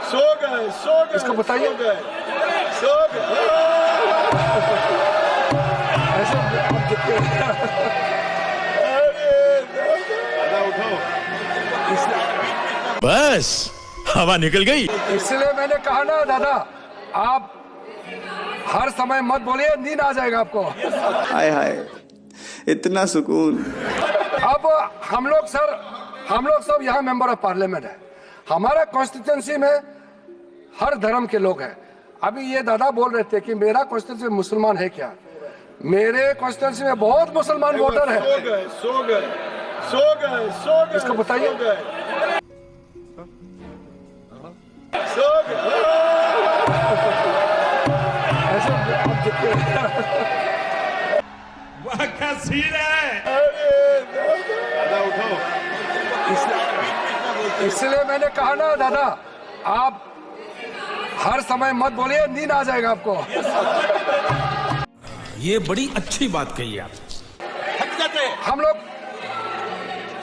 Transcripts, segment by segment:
सो गए इसको बताइए। सो गए। ऐसे आप देखते हैं। उठो। बस हवा निकल गई। इसलिए मैंने कहा ना दादा, आप हर समय मत बोलिए, नींद आ जाएगा आपको। हाय हाय, इतना सुकून। अब हम लोग सब यहाँ मेंबर ऑफ पार्लियामेंट है। हमारा कॉन्स्टिट्यूंसी में हर धर्म के लोग हैं। अभी ये दादा बोल रहे थे कि मेरा कॉन्स्टिट्यूंसी मुसलमान है क्या? मेरे कॉन्स्टिट्यूंसी में बहुत मुसलमान वोटर है। सो गए। इसको बताइए। सो गए। ऐसे आप देखते हैं। वाह क्या सीन है। उठो। इसलिए मैंने कहा ना दादा, आप हर समय मत बोलिए, नींद आ जाएगा आपको। ये बड़ी अच्छी बात कही आप। हम लोग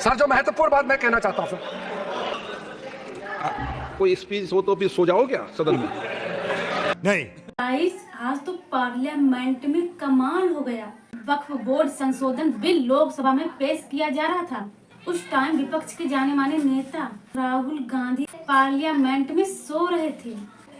सर, जो महत्वपूर्ण बात मैं कहना चाहता हूँ सर, कोई स्पीच हो तो फिर सो जाओ क्या सदन में? नहीं, आज तो पार्लियामेंट में कमाल हो गया। वक्फ बोर्ड संशोधन बिल लोकसभा में पेश किया जा रहा था। उस टाइम विपक्ष के जाने माने नेता राहुल गांधी पार्लियामेंट में सो रहे थे।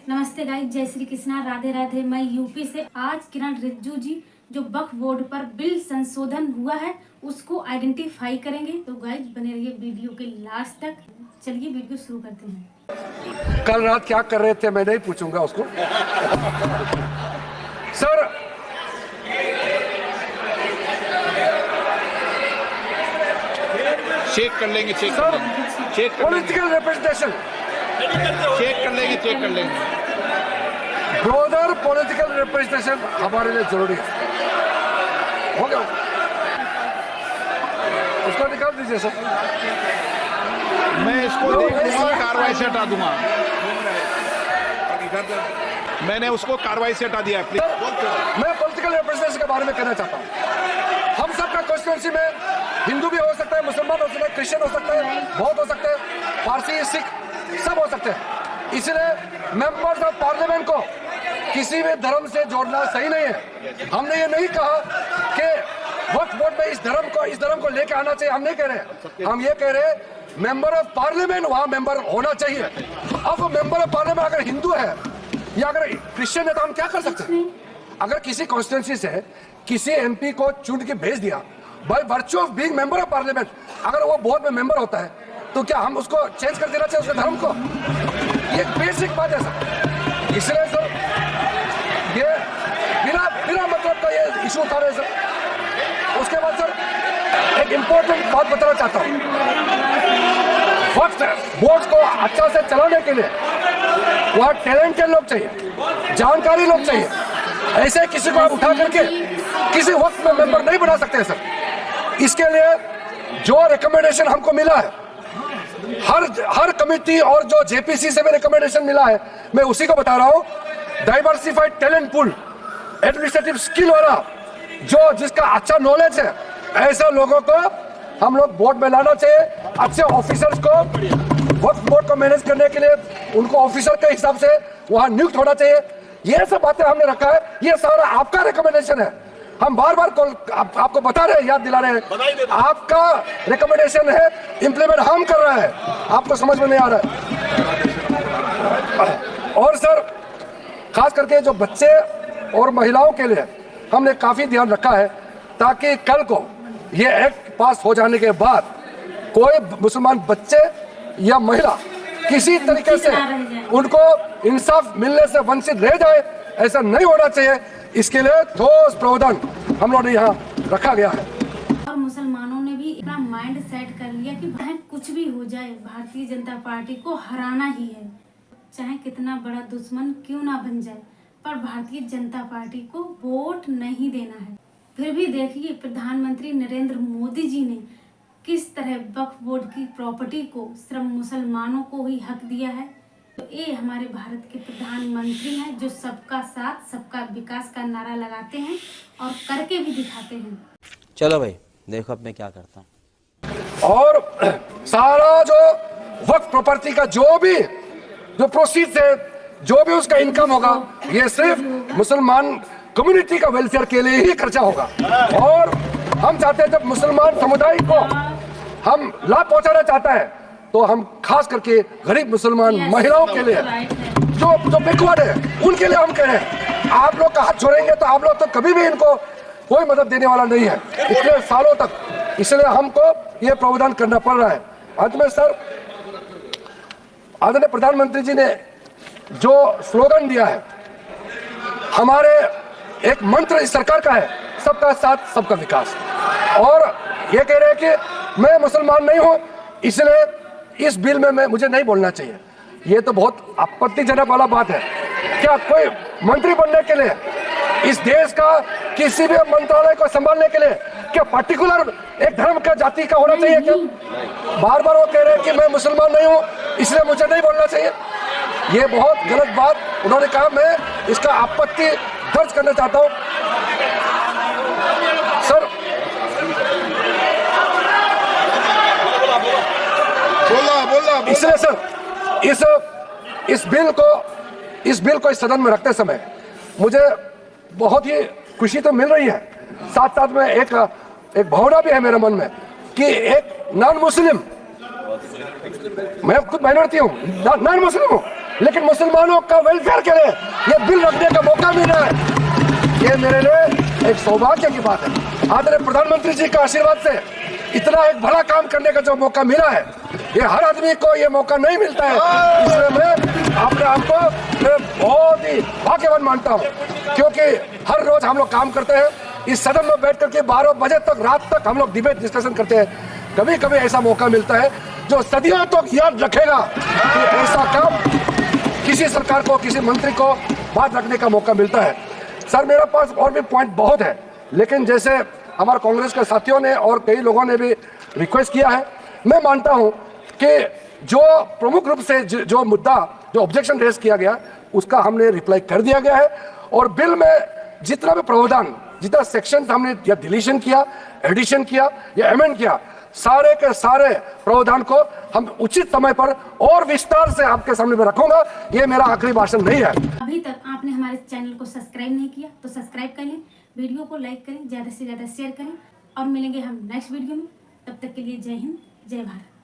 नमस्ते गाइस, जय श्री कृष्णा, राधे राधे। मैं यूपी से। आज किरण रिजिजू जी जो वक्फ बोर्ड पर बिल संशोधन हुआ है उसको आइडेंटिफाई करेंगे। तो गाइस बने रहिए वीडियो के लास्ट तक। चलिए वीडियो शुरू करते हैं। कल रात क्या कर रहे थे मैं नहीं पूछूंगा उसको। सर, चेक कर लेंगे, पॉलिटिकल रिप्रेजेंटेशन, चेक कर लेंगे। ब्रोदर पॉलिटिकल रिप्रेजेंटेशन हमारे लिए जरूरी है। हो गया, उसको निकाल दीजिए सर। मैं इसको देख लूंगा, कार्रवाई से हटा दूंगा। मैंने उसको कार्रवाई से हटा दिया। मैं पॉलिटिकल रिप्रेजेंटेशन के बारे में कहना चाहता हूँ। हम सबका कॉन्स्टिट्यूंसी में हिंदू भी हो सकता है, मुसलमान हो सकता है, क्रिश्चियन हो सकता है, बौद्ध हो सकते हैं, पारसी, सिख सब हो सकते हैं। इसलिए मेंबर्स ऑफ पार्लियामेंट को किसी भी धर्म से जोड़ना सही नहीं है। हमने ये नहीं कहा कि वक्फ बोर्ड में इस धर्म को लेके आना चाहिए, हम नहीं कह रहे। हम ये कह रहे मेंबर ऑफ पार्लियामेंट वहां मेंबर होना चाहिए। अब वो मेंबर ऑफ पार्लियामेंट अगर हिंदू है या अगर क्रिश्चियन है तो हम क्या कर सकते हैं? अगर किसी कॉन्स्टिट्यूंसी से किसी एमपी को चुन के भेज दिया by virtue of being member of parliament, अगर वो बोर्ड में मेंबर होता है तो क्या हम उसको चेंज कर देना चाहिए उसके धर्म को? ये बेसिक बात है सर। इसलिए सर ये बिना मतलब का ये इशू उठा रहे सर। उसके बाद सर एक इम्पोर्टेंट बात बताना चाहता हूँ। वक्त बोर्ड को अच्छा से चलाने के लिए वहाँ टैलेंटेड लोग चाहिए, जानकारी लोग चाहिए। ऐसे किसी को आप उठा करके किसी वक्त में मेंबर नहीं बना सकते सर। इसके लिए जो रिकमेंडेशन हमको मिला है, हर कमेटी और जो जेपीसी से भी रिकमेंडेशन मिला है, मैं उसी को बता रहा हूँ। Diversified talent pool, administrative skill वाला, जो जिसका अच्छा नॉलेज है, ऐसे लोगों को हम लोग बोर्ड में लाना चाहिए। अच्छे ऑफिसर्स को वक्फ बोर्ड को मैनेज करने के लिए उनको ऑफिसर के हिसाब से वहां नियुक्त होना चाहिए। ये सब बातें हमने रखा है। ये सारा आपका रिकमेंडेशन है। हम बार बार आपको बता रहे हैं, याद दिला रहे हैं। आपका रिकमेंडेशन है, इम्प्लीमेंट हम कर रहे हैं, आपको समझ में नहीं आ रहा है। और सर खास करके जो बच्चे और महिलाओं के लिए हमने काफी ध्यान रखा है, ताकि कल को ये एक्ट पास हो जाने के बाद कोई मुसलमान बच्चे या महिला किसी तरीके से उनको इंसाफ मिलने से वंचित रह जाए, ऐसा नहीं होना चाहिए। इसके लिए ठोस प्रावधान हम लोगों ने यहाँ रखा गया है। और मुसलमानों ने भी अपना माइंड सेट कर लिया कि चाहे कुछ भी हो जाए, भारतीय जनता पार्टी को हराना ही है। चाहे कितना बड़ा दुश्मन क्यों ना बन जाए, पर भारतीय जनता पार्टी को वोट नहीं देना है। फिर भी देखिए प्रधानमंत्री नरेंद्र मोदी जी ने किस तरह वक्फ बोर्ड की प्रॉपर्टी को सिर्फ मुसलमानों को ही हक दिया है। तो ये हमारे भारत के प्रधानमंत्री हैं जो सबका साथ सबका विकास का नारा लगाते हैं और करके भी दिखाते हैं। चलो भाई देखो अब मैं क्या करता हूँ। और सारा जो वक्फ प्रॉपर्टी का जो भी जो प्रोसीड है, जो भी उसका इनकम होगा, ये सिर्फ मुसलमान कम्युनिटी का वेलफेयर के लिए ही खर्चा होगा। और हम चाहते हैं जब मुसलमान समुदाय को हम लाभ पहुंचाना चाहता है तो हम खास करके गरीब मुसलमान महिलाओं के लिए जो बैकवर्ड है उनके लिए हम कह रहे हैं, आप लोग का हाथ छोड़ेंगे तो आप लोग तो कभी भी इनको कोई मदद देने वाला नहीं है इतने सालों तक, इसलिए हमको ये प्रावधान करना पड़ रहा है। अंत में सर, आदरणीय प्रधानमंत्री जी ने जो स्लोगन दिया है, हमारे एक मंत्र इस सरकार का है, सबका साथ सबका विकास, और ये कह रहे हैं कि मैं मुसलमान नहीं हूं इसलिए इस बिल में मुझे नहीं बोलना चाहिए। ये तो बहुत आपत्तिजनक वाला बात है। क्या कोई मंत्री बनने के लिए इस देश का किसी भी मंत्रालय को संभालने के लिए क्या पर्टिकुलर एक धर्म का जाति का होना चाहिए क्या? बार बार वो कह रहे हैं कि मैं मुसलमान नहीं हूं इसलिए मुझे नहीं बोलना चाहिए। ये बहुत गलत बात उन्होंने कहा, मैं इसका आपत्ति दर्ज करना चाहता हूं। सर, बोला इसलिए सर इस बिल को इस सदन में रखते समय मुझे बहुत ही खुशी तो मिल रही है, साथ साथ में एक भावना भी है मेरे मन में कि एक नॉन मुस्लिम, मैं खुद माइनॉरिटी हूँ, नॉन मुस्लिम हूँ, लेकिन मुसलमानों का वेलफेयर के लिए ये बिल रखने का मौका मिल रहा है। ये मेरे लिए एक सौभाग्य की बात है। आदरणीय प्रधानमंत्री जी का आशीर्वाद से इतना एक भला काम करने का जो मौका मिला है, ये हर आदमी को ये मौका नहीं मिलता है, इसलिए मैं अपने आप को बहुत ही भाग्यवान मानता हूँ, क्योंकि हर रोज हम लोग काम करते हैं इस सदन में बैठ करके 12 बजे तक, रात तक हम लोग डिबेट डिस्कशन करते हैं। कभी कभी ऐसा मौका मिलता है जो सदियों तक याद रखेगा कि ऐसा काम किसी सरकार को, किसी मंत्री को बात रखने का मौका मिलता है। सर, मेरे पास और भी पॉइंट बहुत है, लेकिन जैसे हमारे कांग्रेस के साथियों ने और कई लोगों ने भी रिक्वेस्ट किया है, मैं मानता हूं कि जो प्रमुख रूप से जो मुद्दा, जो ऑब्जेक्शन रेज किया गया, उसका हमने रिप्लाई कर दिया गया है। और बिल में जितना भी प्रावधान, जितना सेक्शन हमने या डिलीशन किया, एडिशन किया या अमेंड किया, सारे के सारे प्रावधान को हम उचित समय पर और विस्तार से आपके सामने में रखूंगा। ये मेरा आखिरी भाषण नहीं है। अभी तक आपने हमारे चैनल को सब्सक्राइब नहीं किया तो सब्सक्राइब कर लें, वीडियो को लाइक करें, ज़्यादा से ज़्यादा शेयर करें, और मिलेंगे हम नेक्स्ट वीडियो में। तब तक के लिए जय हिंद, जय भारत।